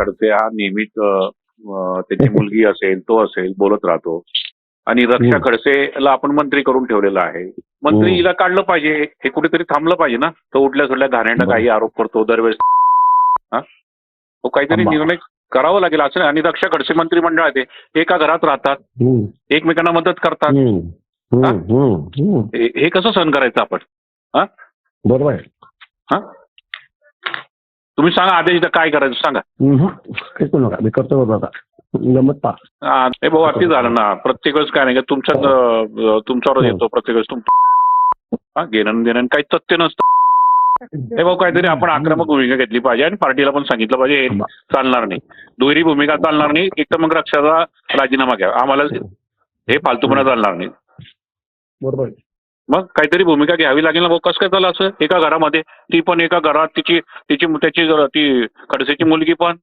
खडसे हा नेहमीच त्याची मुलगी असेल, तो असेल, बोलत राहतो. आणि रक्षा खडसेला आपण मंत्री करून ठेवलेला आहे. मंत्रीला काढलं पाहिजे, हे कुठेतरी थांबलं पाहिजे ना. तो उठल्या सुटल्या घाणेरडा काही आरोप करतो दरवेळेस. हा? तो काहीतरी निर्णय करावा लागेल असं. आणि रक्षा खडसे मंत्रिमंडळात आहे, एका घरात राहतात, एकमेकांना मदत करतात. हे कसं सहन करायचं आपण? हा, बरोबर आहे. हा, तुम्ही सांगा आदेश काय करायचं सांगा. मी करतो बाबा गमत पा. हे भाऊ अति झालं ना. प्रत्येक वेळेस काय नाही का तुमच्यावर येतो प्रत्येक वेळेस घेणं देणं काही तथ्य नसतं. हे भाऊ काहीतरी आपण आक्रमक भूमिका घेतली पाहिजे आणि पार्टीला पण सांगितलं पाहिजे हे चालणार नाही, दुहेरी भूमिका चालणार नाही. एक तर मग रक्षाचा राजीनामा घ्या, आम्हाला हे फालतूपणा चालणार नाही. बरोबर. मग काहीतरी भूमिका घ्यावी लागेल ना भाऊ. कसं काय झालं असं एका घरामध्ये, ती पण एका घरात त्याची खडसेची मुलगी पण